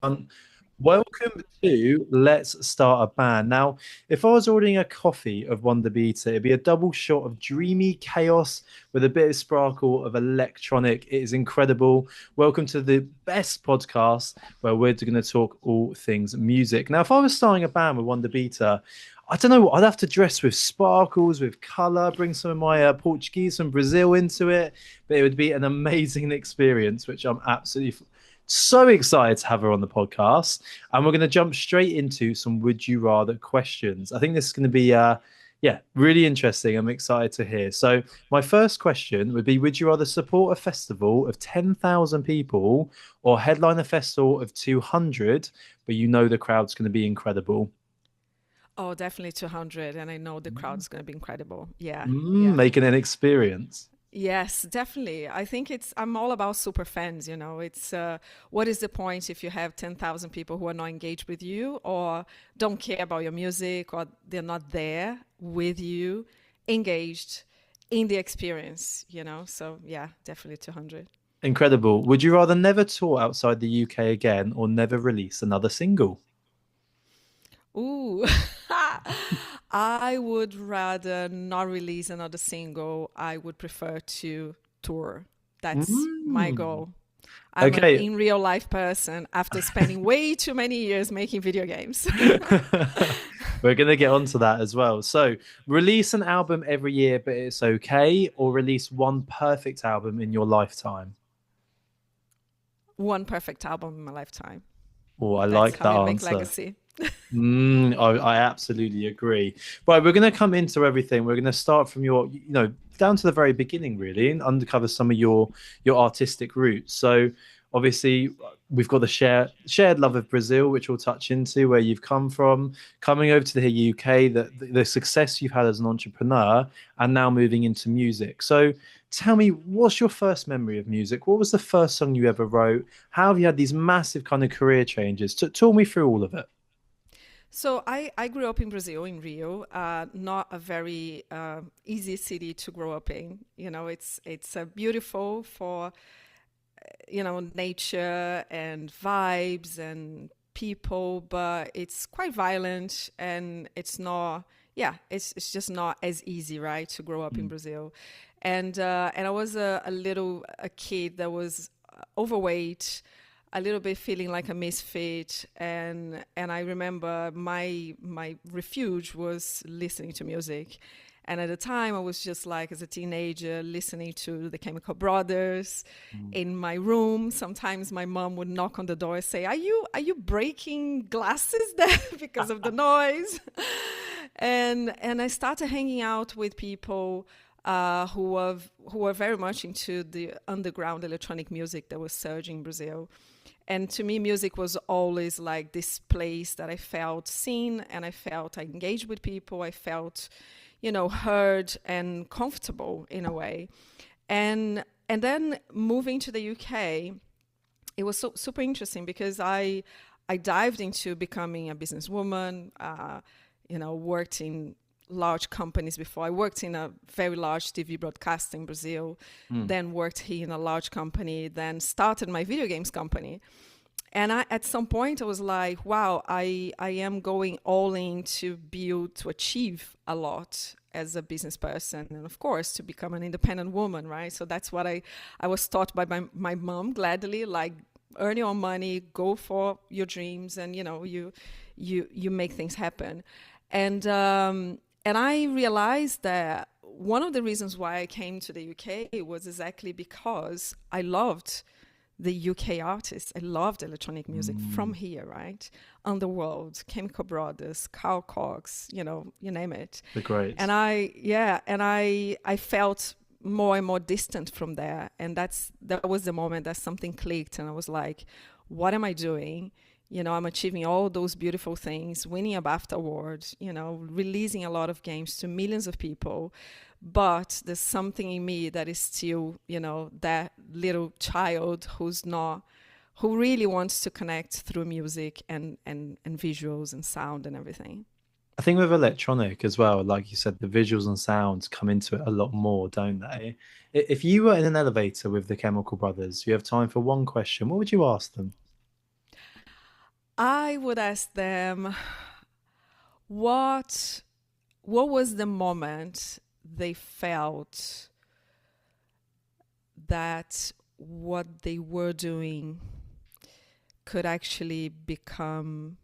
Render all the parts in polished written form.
Um, Welcome to Let's Start a Band. Now, if I was ordering a coffee of Wunder Beta, it'd be a double shot of dreamy chaos with a bit of sparkle of electronic. It is incredible. Welcome to the best podcast where we're going to talk all things music. Now, if I was starting a band with Wunder Beta, I don't know. I'd have to dress with sparkles, with color, bring some of my Portuguese from Brazil into it. But it would be an amazing experience, which I'm absolutely so excited to have her on the podcast. And we're going to jump straight into some would you rather questions. I think this is going to be, yeah, really interesting. I'm excited to hear. So, my first question would be would you rather support a festival of 10,000 people or headline a festival of 200, but you know the crowd's going to be incredible? Oh, definitely 200. And I know the crowd Mm, is going to be incredible. Yeah. Yeah. making an experience. Yes, definitely. I think I'm all about super fans, you know. What is the point if you have 10,000 people who are not engaged with you or don't care about your music or they're not there with you, engaged in the experience, you know? So, yeah, definitely 200. Incredible. Would you rather never tour outside the UK again or never release another single? Ooh. I would rather not release another single. I would prefer to tour. That's my Mm. goal. I'm an Okay. in real life person after spending way too many years making video games. We're going to get onto that as well. So, release an album every year, but it's okay, or release one perfect album in your lifetime. One perfect album in my lifetime. Oh, I That's like how that you make answer. legacy. I absolutely agree. Right, we're going to come into everything. We're going to start from your, down to the very beginning, really, and uncover some of your artistic roots. So, obviously, we've got the shared love of Brazil, which we'll touch into where you've come from, coming over to the UK, the success you've had as an entrepreneur, and now moving into music. So, tell me, what's your first memory of music? What was the first song you ever wrote? How have you had these massive kind of career changes? Talk me through all of it. So I grew up in Brazil, in Rio, not a very easy city to grow up in. You know, it's beautiful for nature and vibes and people, but it's quite violent and it's not, yeah, it's just not as easy, right, to grow up in Brazil. And I was a kid that was overweight, a little bit feeling like a misfit, and I remember my refuge was listening to music. And at the time, I was just like, as a teenager, listening to the Chemical Brothers Mm. in my room. Sometimes my mom would knock on the door and say, "Are you breaking glasses there because of the noise?" And I started hanging out with people who were very much into the underground electronic music that was surging in Brazil. And to me, music was always like this place that I felt seen and I felt I engaged with people. I felt, heard and comfortable in a way. And then moving to the UK, it was super interesting because I dived into becoming a businesswoman. Worked in large companies before. I worked in a very large TV broadcaster in Brazil, Mm. then worked here in a large company, then started my video games company. And at some point, I was like, wow, I am going all in to build, to achieve a lot as a business person. And of course, to become an independent woman, right? So that's what I was taught by my mom gladly, like, earn your own money, go for your dreams, and, you make things happen. And I realized that one of the reasons why I came to the UK was exactly because I loved the UK artists. I loved electronic music from Mm. here, right? Underworld, Chemical Brothers, Carl Cox, you name it. The And greats. I felt more and more distant from there. And that was the moment that something clicked and I was like, what am I doing? I'm achieving all those beautiful things, winning a BAFTA award, releasing a lot of games to millions of people. But there's something in me that is still, that little child who really wants to connect through music and visuals and sound and everything. I think with electronic as well, like you said, the visuals and sounds come into it a lot more, don't they? If you were in an elevator with the Chemical Brothers, you have time for one question, what would you ask them? I would ask them what was the moment they felt that what they were doing could actually become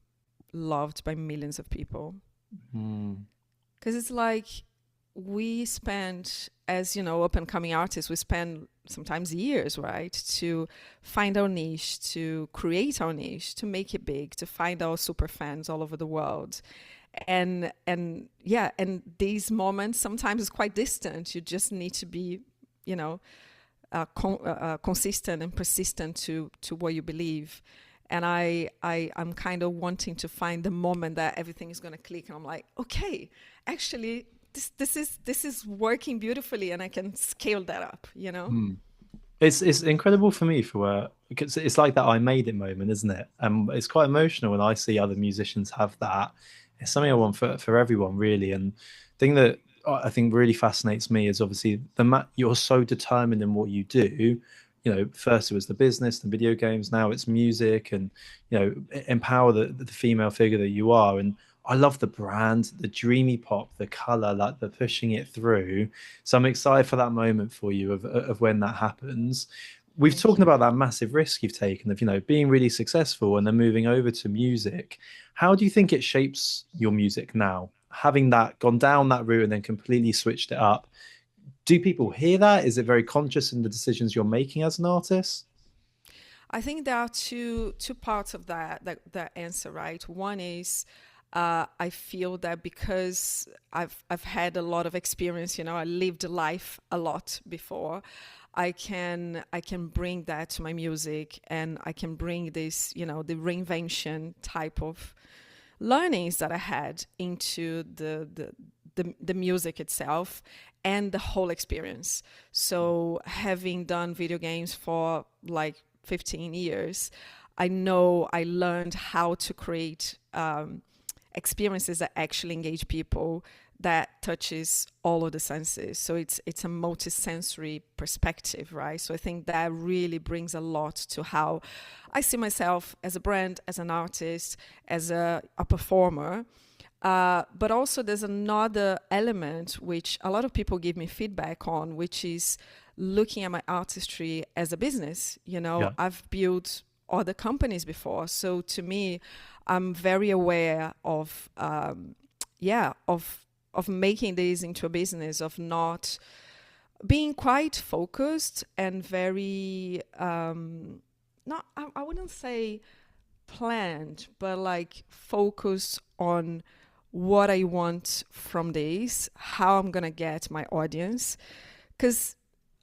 loved by millions of people. Because it's like we spend, as you know, up and coming artists, we spend sometimes years, right, to find our niche, to create our niche, to make it big, to find our super fans all over the world. And yeah, and these moments sometimes is quite distant. You just need to be, you know, consistent and persistent to what you believe. And I'm kind of wanting to find the moment that everything is going to click, and I'm like, okay, actually, this is working beautifully, and I can scale that up, you know. It's incredible for me because it's like that I made it moment, isn't it? It's quite emotional when I see other musicians have that. It's something I want for everyone, really. And the thing that I think really fascinates me is obviously you're so determined in what you do. You know, first it was the business, the video games, now it's music, and you know, empower the female figure that you are. And I love the brand, the dreamy pop, the color, like the pushing it through. So I'm excited for that moment for you of when that happens. We've Thank talked you. about that massive risk you've taken of, you know, being really successful and then moving over to music. How do you think it shapes your music now? Having that gone down that route and then completely switched it up. Do people hear that? Is it very conscious in the decisions you're making as an artist? I think there are two parts of that answer, right? One is I feel that because I've had a lot of experience, you know, I lived life a lot before. I can bring that to my music, and I can bring this, you know, the reinvention type of learnings that I had into the music itself and the whole experience. So having done video games for like 15 years, I know I learned how to create experiences that actually engage people, that touches all of the senses. So it's a multi-sensory perspective, right? So I think that really brings a lot to how I see myself as a brand, as an artist, as a performer. But also there's another element which a lot of people give me feedback on, which is looking at my artistry as a business. You know, Yeah, I've built other companies before. So to me, I'm very aware of, of making this into a business, of not being quite focused and very, not, I wouldn't say planned, but like focused on what I want from this, how I'm going to get my audience. Because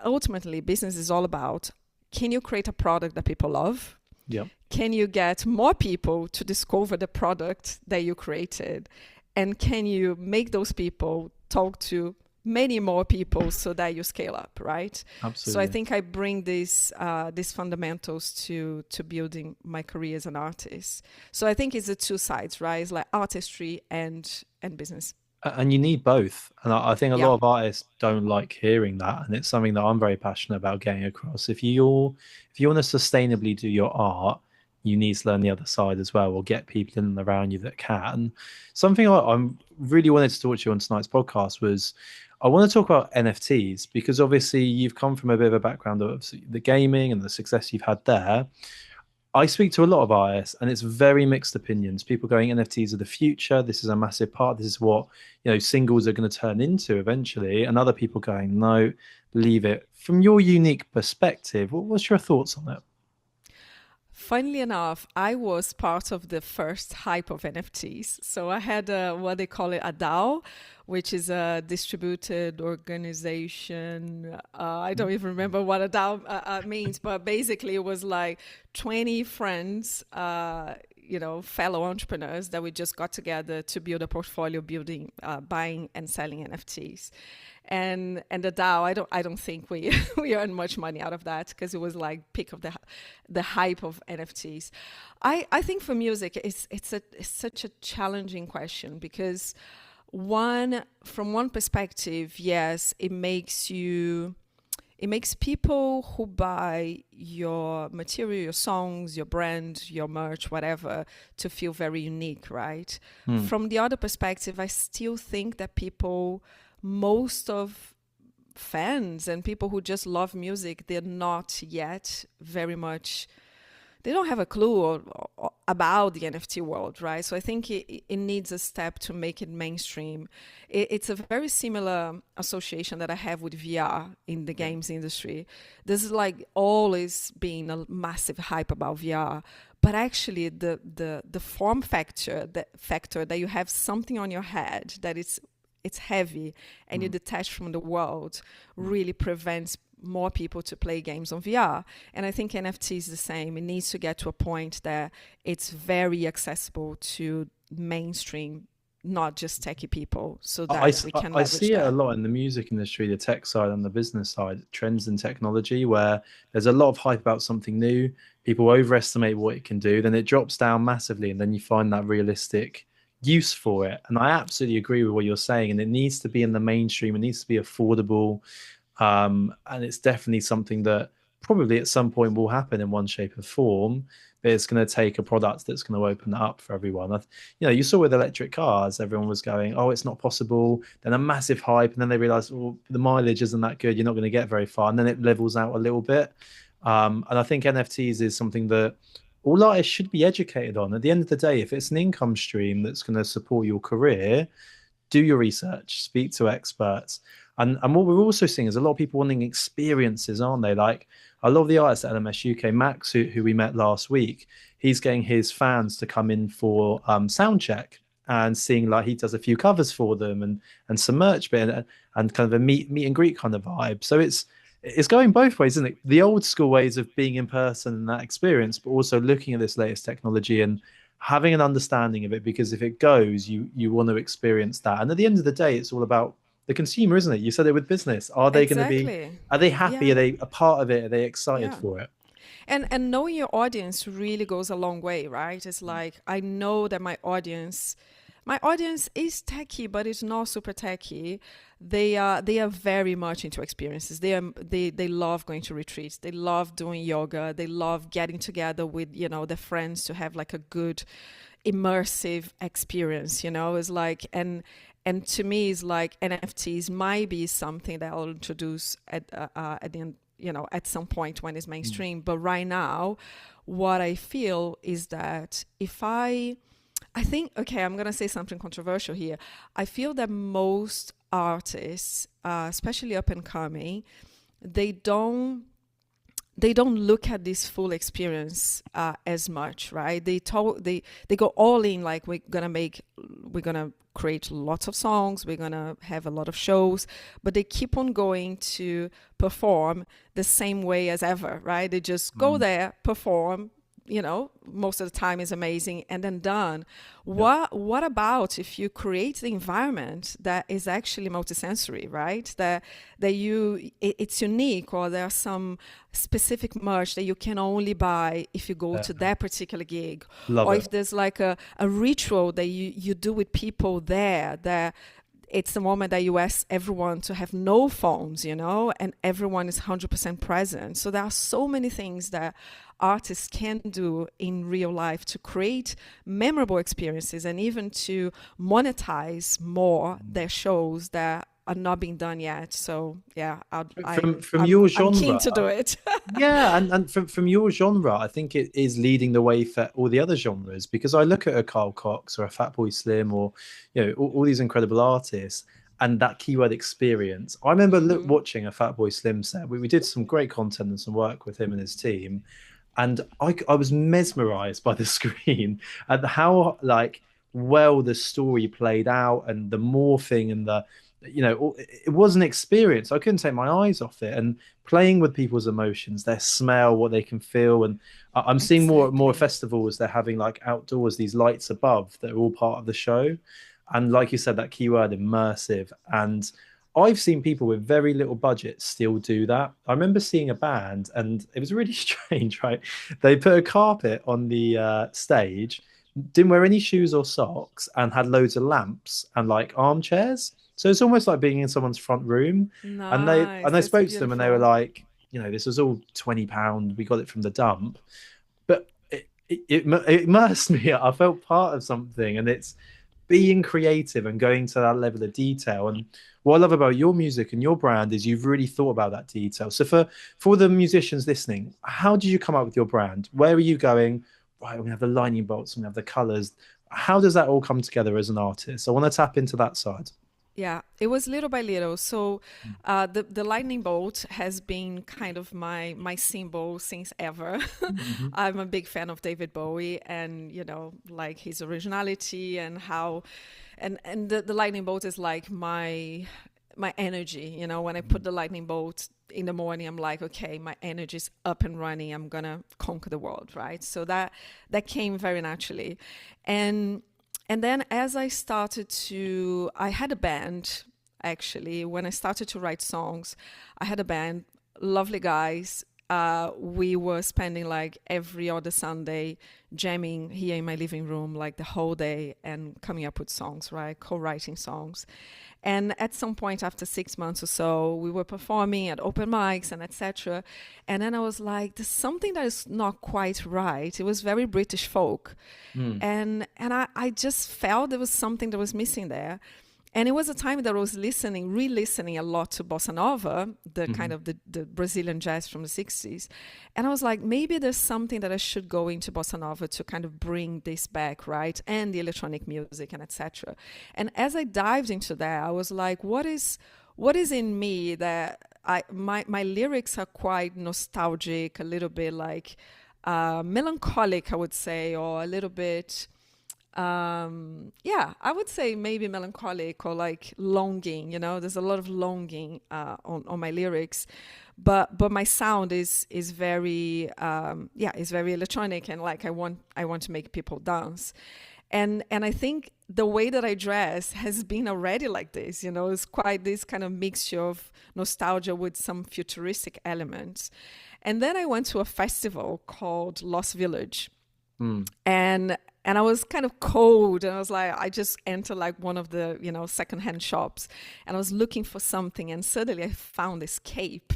ultimately, business is all about, can you create a product that people love? yeah, Can you get more people to discover the product that you created? And can you make those people talk to many more people so that you scale up, right? So I absolutely. think I bring these fundamentals to building my career as an artist. So I think it's the two sides, right? It's like artistry and business. And you need both. And I think a Yeah. lot of artists don't like hearing that. And it's something that I'm very passionate about getting across. If you want to sustainably do your art, you need to learn the other side as well, or get people in and around you that can. Something I'm really wanted to talk to you on tonight's podcast was I want to talk about NFTs because obviously you've come from a bit of a background of the gaming and the success you've had there. I speak to a lot of artists and it's very mixed opinions. People going NFTs are the future. This is a massive part. This is what, you know, singles are going to turn into eventually. And other people going, no, leave it. From your unique perspective, what's your thoughts on it? Funnily enough, I was part of the first hype of NFTs. So I had what they call it a DAO, which is a distributed organization. I don't even remember what a DAO means, but basically it was like 20 friends, fellow entrepreneurs that we just got together to build a portfolio, buying and selling NFTs. And the DAO, I don't think we we earned much money out of that because it was like peak of the hype of NFTs. I think for music it's such a challenging question because from one perspective, yes, it makes you It makes people who buy your material, your songs, your brand, your merch, whatever, to feel very unique, right? Hmm. From the other perspective, I still think that people, most of fans and people who just love music, they're not yet very much, they don't have a clue about the NFT world, right? So I think it needs a step to make it mainstream. It's a very similar association that I have with VR in the Yeah. games industry. There's like always been a massive hype about VR, but actually the form factor that you have something on your head that it's heavy and you Hmm. detach from the world Hmm. really prevents more people to play games on VR. And I think NFT is the same. It needs to get to a point that it's very accessible to mainstream, not just techie people, so that we can I leverage see it a that. lot in the music industry, the tech side and the business side, trends in technology, where there's a lot of hype about something new. People overestimate what it can do, then it drops down massively, and then you find that realistic use for it. And I absolutely agree with what you're saying. And it needs to be in the mainstream, it needs to be affordable. And it's definitely something that probably at some point will happen in one shape or form. But it's going to take a product that's going to open that up for everyone. You saw with electric cars, everyone was going, "Oh, it's not possible." Then a massive hype, and then they realized, "Well, the mileage isn't that good. You're not going to get very far." And then it levels out a little bit. And I think NFTs is something that all artists should be educated on. At the end of the day, if it's an income stream that's going to support your career, do your research, speak to experts. And what we're also seeing is a lot of people wanting experiences, aren't they? Like a lot of the artists at LMS UK, Max, who we met last week, he's getting his fans to come in for sound check and seeing like he does a few covers for them and some merch bit and kind of a meet and greet kind of vibe. So it's going both ways, isn't it? The old school ways of being in person and that experience, but also looking at this latest technology and having an understanding of it, because if it goes, you want to experience that. And at the end of the day, it's all about the consumer, isn't it? You said it with business. Exactly. Are they happy? Are Yeah. they a part of it? Are they excited Yeah. for it? And knowing your audience really goes a long way, right? It's like I know that my audience is techie, but it's not super techie. They are very much into experiences. They love going to retreats. They love doing yoga. They love getting together with their friends to have like a good immersive experience. It's like and to me it's like NFTs might be something that I'll introduce at the end, at some point when it's Mm. mainstream. But right now, what I feel is that if I think, okay, I'm going to say something controversial here. I feel that most artists, especially up and coming, they don't they don't look at this full experience as much, right? They go all in, like we're gonna create lots of songs, we're gonna have a lot of shows, but they keep on going to perform the same way as ever, right? They just go Mm. there, perform, most of the time is amazing, and then done. Yep. What about if you create the environment that is actually multisensory, right? It's unique, or there are some specific merch that you can only buy if you go Yeah. to that particular gig, Love or it. if there's like a ritual that you do with people there that it's the moment that you ask everyone to have no phones, and everyone is 100% present. So there are so many things that artists can do in real life to create memorable experiences and even to monetize more their shows that are not being done yet. So yeah, From your I'm keen genre, to do it. yeah, and from your genre, I think it is leading the way for all the other genres, because I look at a Carl Cox or a Fatboy Slim or all these incredible artists and that keyword experience. I remember Hmm. watching a Fatboy Slim set. We did some great content and some work with him and his team, and I was mesmerized by the screen and how like well the story played out and the morphing and the it was an experience. I couldn't take my eyes off it, and playing with people's emotions, their smell, what they can feel. And I'm seeing more and more Exactly. festivals, they're having like outdoors these lights above that are all part of the show. And like you said, that keyword immersive. And I've seen people with very little budget still do that. I remember seeing a band, and it was really strange, right? They put a carpet on the stage, didn't wear any shoes or socks, and had loads of lamps and like armchairs. So it's almost like being in someone's front room. Nice. And I That's spoke to them and they were beautiful. like, this was all £20. We got it from the dump, but it immersed me. I felt part of something, and it's being creative and going to that level of detail. And what I love about your music and your brand is you've really thought about that detail. So for the musicians listening, how did you come up with your brand? Where are you going? Right, we have the lightning bolts, we have the colors. How does that all come together as an artist? I want to tap into that side. Yeah, it was little by little. So the lightning bolt has been kind of my symbol since ever. Mhm. I'm a big fan of David Bowie, and like his originality and how, and the lightning bolt is like my energy. When I put the lightning bolt in the morning, I'm like, okay, my energy is up and running. I'm gonna conquer the world, right? So that came very naturally, and and then as I had a band actually. When I started to write songs, I had a band, lovely guys. We were spending like every other Sunday jamming here in my living room, like the whole day, and coming up with songs, right? Co-writing songs. And at some point, after 6 months or so, we were performing at open mics and etc. And then I was like, "There's something that is not quite right." It was very British folk, Mm. and I just felt there was something that was missing there. And it was a time that I was re-listening a lot to bossa nova, the kind Mhm. of the Brazilian jazz from the 60s. And I was like, maybe there's something that I should go into bossa nova to kind of bring this back, right? And the electronic music and etc. And as I dived into that, I was like, what is in me that my lyrics are quite nostalgic, a little bit like melancholic, I would say, or a little bit yeah, I would say maybe melancholic or like longing. There's a lot of longing on my lyrics, but my sound is very yeah, is very electronic, and like I want to make people dance. And I think the way that I dress has been already like this. It's quite this kind of mixture of nostalgia with some futuristic elements. And then I went to a festival called Lost Village, Mm. and I was kind of cold, and I was like, I just entered like one of the secondhand shops, and I was looking for something, and suddenly I found this cape,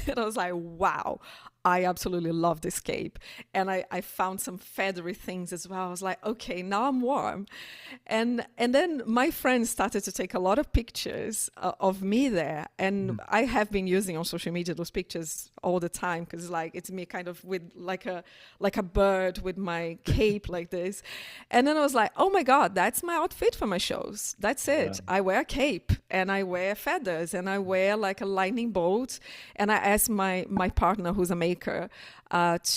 and I was like, wow, I absolutely love this cape. And I found some feathery things as well. I was like, okay, now I'm warm. And then my friends started to take a lot of pictures of me there, and Mm. I have been using on social media those pictures all the time, because like it's me kind of with like a bird with my cape like this. And then I was like, oh my god, that's my outfit for my shows. That's Yeah. it. I wear a cape, and I wear feathers, and I wear like a lightning bolt. And I asked my partner, who's a maker,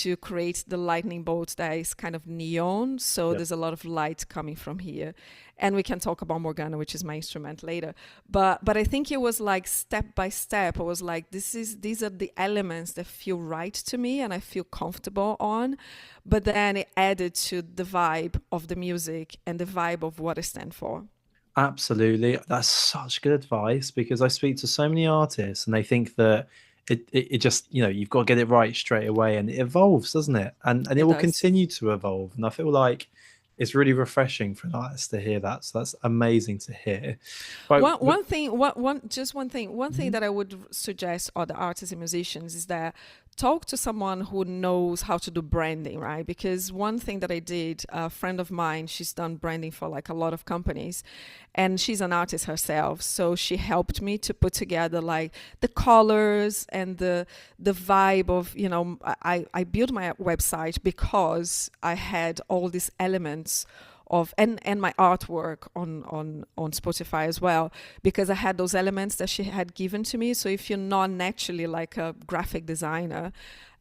to create the lightning bolt that is kind of neon. So Yep. there's a lot of light coming from here. And we can talk about Morgana, which is my instrument, later. But I think it was like step by step. I was like, these are the elements that feel right to me and I feel comfortable on. But then it added to the vibe of the music and the vibe of what I stand for. Absolutely. That's such good advice because I speak to so many artists and they think that it just, you've got to get it right straight away and it evolves, doesn't it? And it It will does. continue to evolve. And I feel like it's really refreshing for an artist to hear that. So that's amazing to hear. Right. One thing, one thing Mhm. that I would suggest other artists and musicians is that talk to someone who knows how to do branding, right? Because one thing that I did, a friend of mine, she's done branding for like a lot of companies, and she's an artist herself. So she helped me to put together like the colors and the vibe of, I built my website because I had all these elements of and my artwork on Spotify as well, because I had those elements that she had given to me. So if you're not naturally like a graphic designer,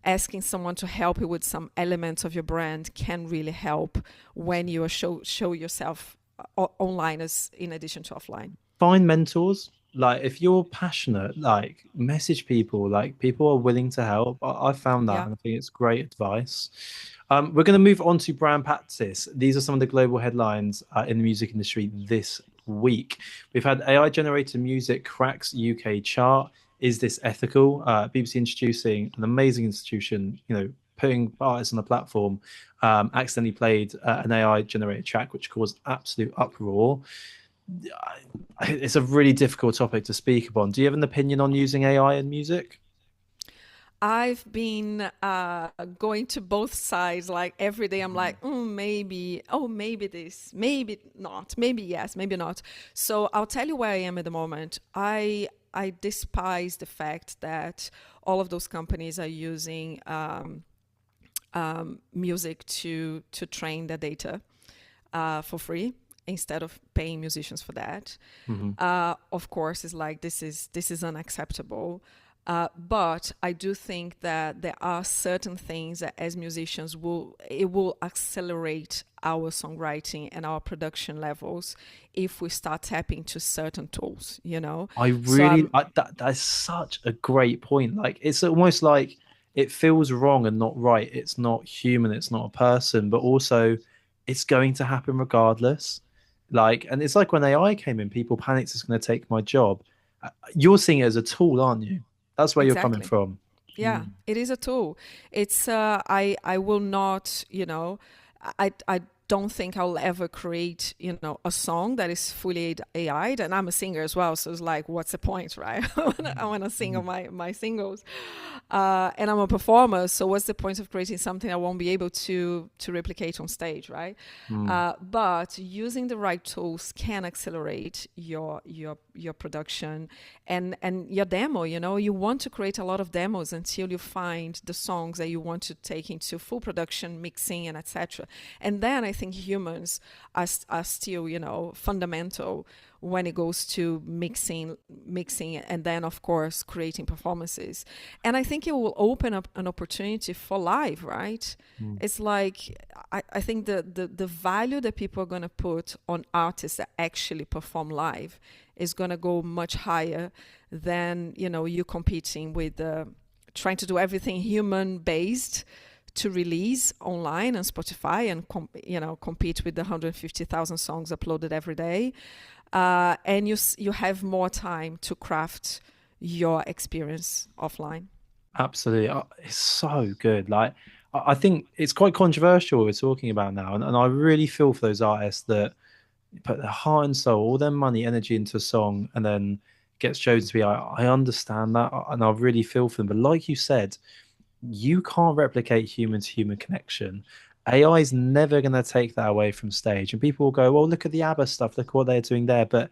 asking someone to help you with some elements of your brand can really help when you are show yourself online as in addition to offline. Find mentors. Like if you're passionate, like message people. Like people are willing to help. I found that, Yeah. and I think it's great advice. We're going to move on to brand practice. These are some of the global headlines in the music industry this week. We've had AI generated music cracks UK chart. Is this ethical? BBC introducing an amazing institution. Putting artists on the platform. Accidentally played an AI generated track, which caused absolute uproar. it's a really difficult topic to speak upon. Do you have an opinion on using AI in music? I've been going to both sides. Like every day, I'm like, maybe, oh, maybe this, maybe not, maybe yes, maybe not. So I'll tell you where I am at the moment. I despise the fact that all of those companies are using music to train their data for free instead of paying musicians for that. Hmm. Of course, it's like this is unacceptable. But I do think that there are certain things that as musicians it will accelerate our songwriting and our production levels if we start tapping to certain tools, you know? I So really that's such a great point. Like it's almost like it feels wrong and not right. It's not human, it's not a person, but also it's going to happen regardless. Like, and it's like when AI came in, people panicked it's going to take my job. You're seeing it as a tool, aren't you? That's where you're coming exactly. from. Yeah, Mm. it is a tool. It's I will not, I don't think I'll ever create, a song that is fully AI'd. And I'm a singer as well, so it's like, what's the point, right? I wanna sing on my singles, and I'm a performer, so what's the point of creating something I won't be able to replicate on stage, right? Mm. But using the right tools can accelerate your production and your demo. You want to create a lot of demos until you find the songs that you want to take into full production, mixing, and etc. And then I think humans are still, fundamental when it goes to mixing, and then of course creating performances. And I think it will open up an opportunity for live, right? Mm. It's like I think the value that people are going to put on artists that actually perform live is going to go much higher than you competing with trying to do everything human based to release online on Spotify and compete with the 150,000 songs uploaded every day, and you have more time to craft your experience offline. Absolutely. It's so good. Like, I think it's quite controversial what we're talking about now. And I really feel for those artists that put their heart and soul, all their money, energy into a song and then gets chosen to be. I understand that. And I really feel for them. But like you said, you can't replicate human to human connection. AI is never going to take that away from stage. And people will go, well, look at the ABBA stuff. Look at what they're doing there. But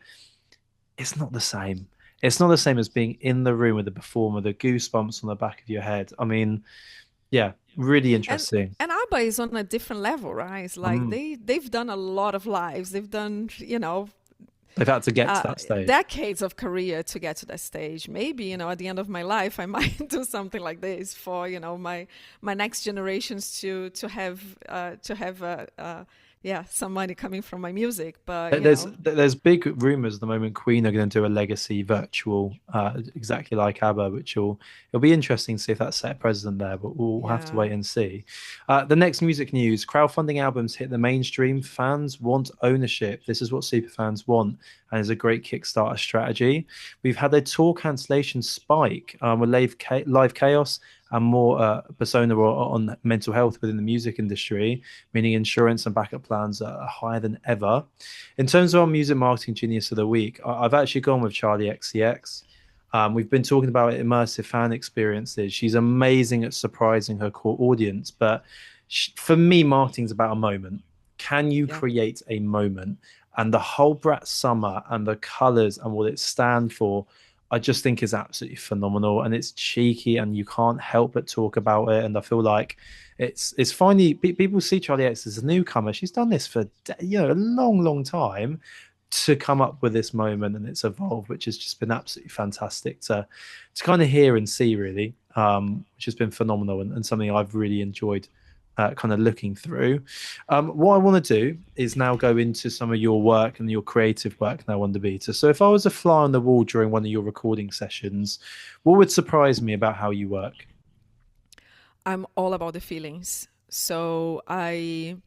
it's not the same. It's not the same as being in the room with the performer, the goosebumps on the back of your head. I mean, yeah, really and interesting. and ABBA is on a different level, right? It's like Mm. they've done a lot of lives. They've done, They've had to get to that stage. decades of career to get to that stage. Maybe, at the end of my life, I might do something like this for, my next generations to have some money coming from my music. But, There's big rumors at the moment. Queen are going to do a legacy virtual, exactly like ABBA, which it'll be interesting to see if that's set precedent there. But we'll have to yeah, wait and see. The next music news: crowdfunding albums hit the mainstream. Fans want ownership. This is what superfans want, and is a great Kickstarter strategy. We've had a tour cancellation spike with live chaos and more persona on mental health within the music industry, meaning insurance and backup plans are higher than ever. In terms of our music marketing genius of the week, I've actually gone with Charlie XCX. We've been talking about immersive fan experiences. She's amazing at surprising her core audience, but for me, marketing is about a moment. Can you yeah. create a moment? And the whole Brat Summer and the colors and what it stands for, I just think is absolutely phenomenal. And it's cheeky, and you can't help but talk about it. And I feel like it's finally people see Charlie X as a newcomer. She's done this for a long, long time to come up with this moment, and it's evolved, which has just been absolutely fantastic to kind of hear and see, really, which has been phenomenal and something I've really enjoyed kind of looking through. What I want to do is now go into some of your work and your creative work now, Wunder Beta. So if I was a fly on the wall during one of your recording sessions, what would surprise me about how you work? I'm all about the feelings. So when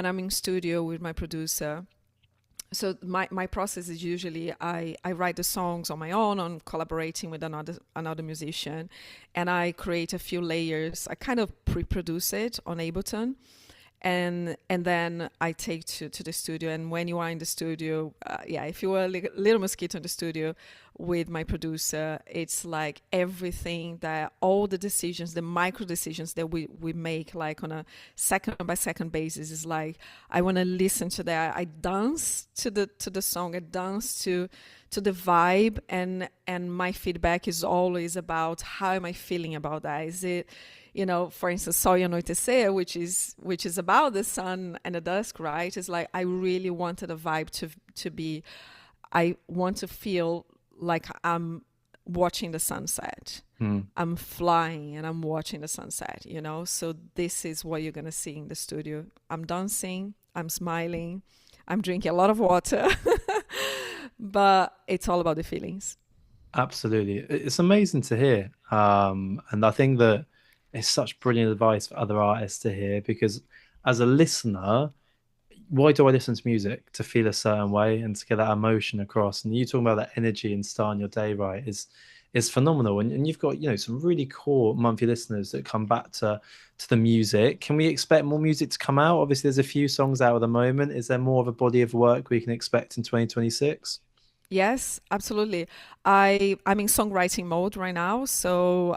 I'm in studio with my producer, so my process is usually I write the songs on my own, on collaborating with another musician, and I create a few layers. I kind of pre-produce it on Ableton, and then I take to the studio. And when you are in the studio, yeah, if you were a little mosquito in the studio with my producer, it's like everything that all the decisions, the micro decisions that we make, like on a second by second basis, is like I want to listen to that. I dance to the song. I dance to the vibe, and my feedback is always about how am I feeling about that. Is it, you know, for instance, Sol e Anoitecer, which is about the sun and the dusk, right? It's like I really wanted a vibe to be, I want to feel like I'm watching the sunset. I'm flying and I'm watching the sunset, you know? So this is what you're going to see in the studio. I'm dancing, I'm smiling, I'm drinking a lot of water, but it's all about the feelings. Absolutely. It's amazing to hear. And I think that it's such brilliant advice for other artists to hear because as a listener, why do I listen to music? To feel a certain way and to get that emotion across. And you talking about that energy and starting your day right is phenomenal. And you've got, you know, some really core monthly listeners that come back to the music. Can we expect more music to come out? Obviously, there's a few songs out at the moment. Is there more of a body of work we can expect in 2026? Yes, absolutely. I'm in songwriting mode right now. So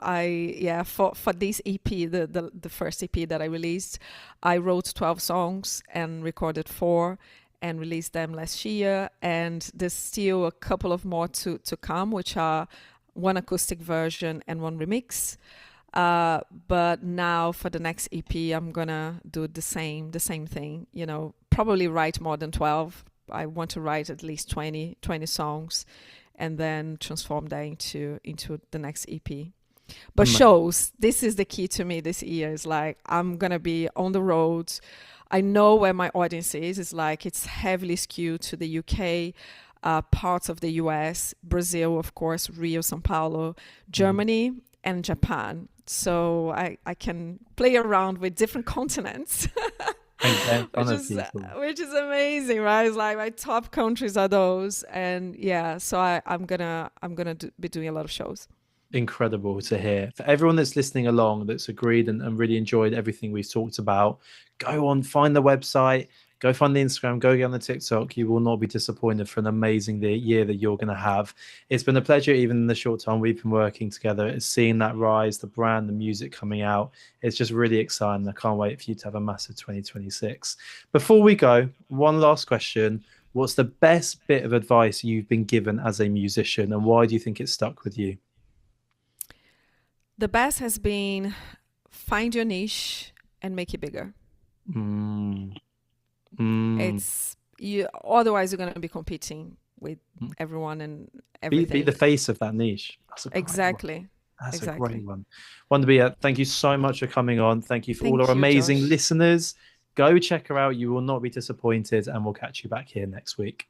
for this EP, the first EP that I released, I wrote 12 songs and recorded 4 and released them last year. And there's still a couple of more to come, which are one acoustic version and one remix. But now for the next EP, I'm gonna do the same thing, you know, probably write more than 12. I want to write at least 20 songs and then transform that into the next EP. But shows, this is the key to me this year. Is like I'm going to be on the road. I know where my audience is. It's like it's heavily skewed to the UK, parts of the US, Brazil, of course, Rio, São Paulo, Germany, and Japan. So I can play around with different continents. Which is amazing, right? It's like my top countries are those, and yeah, so I'm gonna be doing a lot of shows. Incredible to hear. For everyone that's listening along, that's agreed and really enjoyed everything we've talked about, go on, find the website, go find the Instagram, go get on the TikTok. You will not be disappointed for an amazing year that you're going to have. It's been a pleasure, even in the short time we've been working together, it's seeing that rise, the brand, the music coming out. It's just really exciting. I can't wait for you to have a massive 2026. Before we go, one last question. What's the best bit of advice you've been given as a musician, and why do you think it stuck with you? The best has been find your niche and make it bigger. It's you. Otherwise, you're going to be competing with everyone and everything. Be the face of that niche. Exactly. That's a great one. Wunder Beta, thank you so much for coming on. Thank you for all our amazing Josh. listeners. Go check her out. You will not be disappointed, and we'll catch you back here next week.